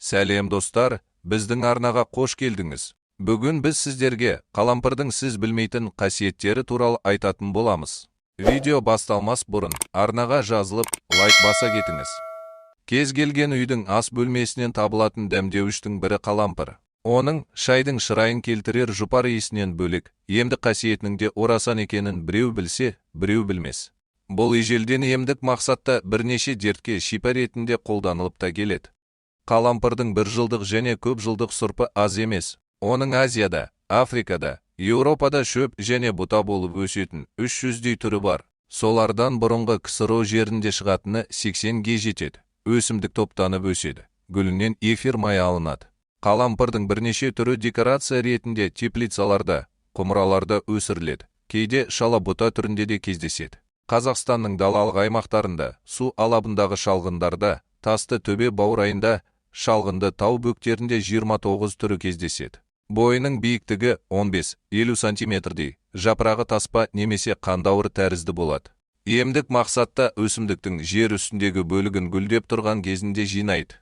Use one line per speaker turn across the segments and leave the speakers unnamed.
Сәлем достар, біздің арнаға қош келдіңіз. Бүгін біз сіздерге қалампырдың сіз білмейтін қасиеттері туралы айтатын боламыз. Видео басталмас бұрын арнаға жазылып, лайк баса кетіңіз. Кез келген үйдің ас бөлмесінен табылатын дәмдеуіштің бірі қалампыр. Оның шайдың шырайын келтірер жұпар иісінен бөлек, емдік қасиетінің де орасан екенін біреу білсе, біреу білмес. Бұл ежелден емдік мақсатта бірнеше дертке шипа ретінде қолданылып та келеді. Қалампырдың бір жылдық және көп жылдық сұрпы аз емес. Оның Азияда, Африкада, Еуропада шөп және бұта болып өсетін 300-дей түрі бар. Солардан бұрынғы КСРО жерінде шығатыны 80-ге жетеді. Өсімдік топтанып өседі. Гүлінен эфир майы алынады. Қалампырдың бірнеше түрі декорация ретінде теплицаларда, құмыраларда өсіріледі. Кейде шала бұта түрінде де кездеседі. Қазақстанның далалық аймақтарында, су алабындағы шалғындарда, тасты төбе баурайында, шалғынды тау бөктерінде 29 түрі кездеседі. Бойының биіктігі 15-50 сантиметрдей, жапырағы таспа немесе қандауыр тәрізді болады. Емдік мақсатта өсімдіктің жер үстіндегі бөлігін гүлдеп тұрған кезінде жинайды.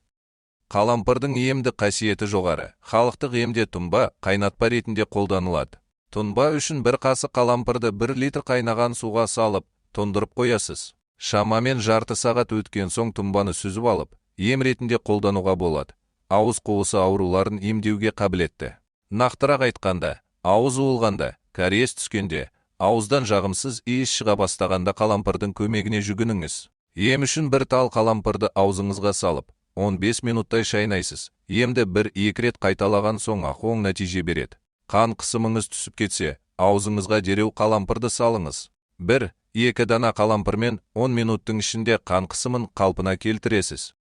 Қалампырдың емдік қасиеті жоғары. Халықтық емде тұнба, қайнатпа ретінде қолданылады. Тұнба үшін бір қасық қалампырды 1 литр қайнаған суға салып, тұндырып қоясыз. Шамамен жарты сағат өткен соң тұнбаны сүзіп алып, ем ретінде қолдануға болады. Ауыз қуысы ауруларын емдеуге қабілетті. Нақтырақ айтқанда, ауыз уылғанда, кариес түскенде, ауыздан жағымсыз иіс шыға бастағанда қалампырдың көмегіне жүгініңіз. Ем үшін бір тал қалампырды аузыңызға салып, 15 минуттай шайнайсыз. Емді 1-2 рет қайталаған соң оң нәтиже береді. Қан қысымыңыз түсіп кетсе, аузыңызға дереу қалампырды салыңыз. 1-2 дана қалампырмен 10 минуттың ішінде қан қысымын қалпына келтіресіз.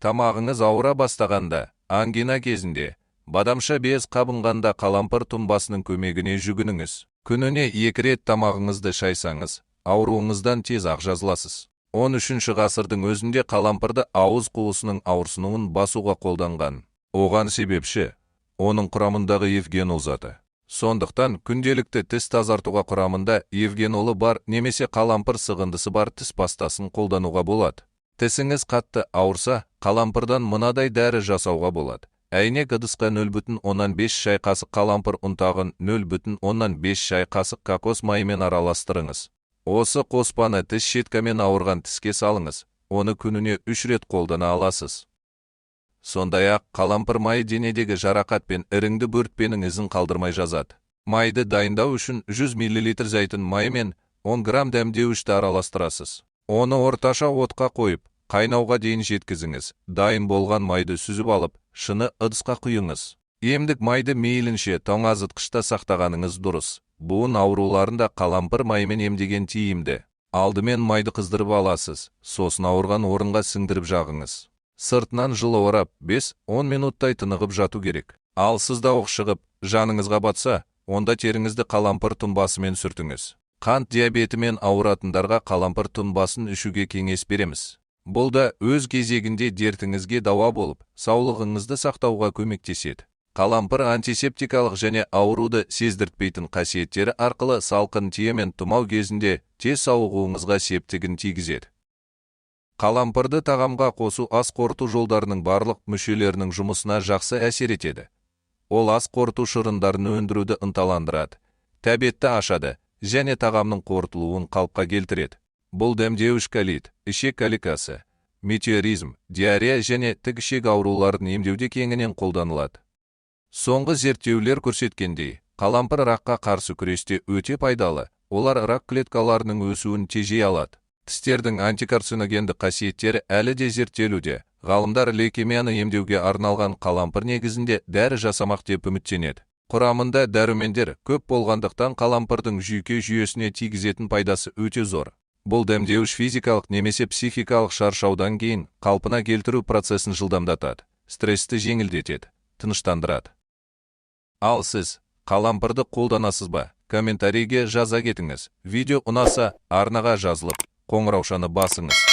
Тамағыңыз ауыра бастағанда, ангина кезінде, бадамша без қабынғанда қалампыр тұнбасының көмегіне жүгініңіз. Күніне 2 рет тамағыңызды шайсаңыз, ауруыңыздан тез ақ жазыласыз. 13 ғасырдың өзінде қалампырды ауыз қуысының ауырсынуын басуға қолданған. Оған себепші, оның құрамындағы евгенол заты. Сондықтан күнделікті тіс тазартуға құрамында евгенолы бар немесе қалампыр сығындысы бар тіс пастасын қолдануға болады. Тісіңіз қатты ауырса, қалампырдан мынадай дәрі жасауға болады. Әйнек ыдысқа 0,5 шай қасық қалампыр ұнтағын 0,5 шай қасық кокос майымен араластырыңыз. Осы қоспаны тіс щеткамен ауырған тіске салыңыз. Оны күніне 3 рет қолдана аласыз. Сондай-ақ қалампыр майы денедегі жарақат пен іріңді бөртпенің ізін қалдырмай жазады. Майды дайындау үшін 100 мл зәйтүн майы мен 10 грамм дәмдеуішті араластырасыз. Оны орташа отқа қойып, қайнауға дейін жеткізіңіз. Дайын болған майды сүзіп алып, шыны ыдысқа құйыңыз. Емдік майды мейлінше тоңазытқышта сақтағаныңыз дұрыс. Буын ауруларында қалампыр майымен емдеген тиімді. Алдымен майды қыздырып аласыз, сосын ауырған орынға сіңдіріп жағыңыз. Сыртынан жылы орап, 5-10 минуттай тынығып жату керек. Ал сыздауық шығып, жаныңызға батса, онда теріңізді қалампыр тұнбасымен сүртіңіз. Қант диабетімен ауыратындарға қалампыр тұнбасын ішуге кеңес береміз. Бұл да өз кезегінде дертіңізге дауа болып, саулығыңызды сақтауға көмектеседі. Қалампыр антисептикалық және ауруды сездіртпейтін қасиеттері арқылы салқын тие мен тұмау кезінде тез сауығуыңызға септігін тигізеді. Қалампырды тағамға қосу ас қорыту жолдарының барлық мүшелерінің жұмысына жақсы әсер етеді. Ол ас қорыту шырындарын өндіруді ынталандырады, тәбетті ашады және тағамның қорытылуын қалыпқа келтіреді. Бұл дәмдеуіш колит, ішек коликасы, метеоризм, диарея және тік ішек ауруларын емдеуде кеңінен қолданылады. Соңғы зерттеулер көрсеткендей, қалампыр раққа қарсы күресте өте пайдалы, олар рак клеткаларының өсуін тежей алады. Тістердің антикарциногендік қасиеттері әлі де зерттелуде. Ғалымдар лейкемияны емдеуге арналған қалампыр негізінде дәрі жасамақ деп үміттенеді. Құрамында дәрумендер көп болғандықтан қалампырдың жүйке жүйесіне тигізетін пайдасы өте зор. Бұл дәмдеуіш физикалық немесе психикалық шаршаудан кейін қалпына келтіру процесін жылдамдатады, стрессті жеңілдетеді, тыныштандырады. Ал сіз қалампырды қолданасыз ба? Комментарийге жаза кетіңіз. Видео ұнаса, арнаға жазылып, қоңыраушаны басыңыз.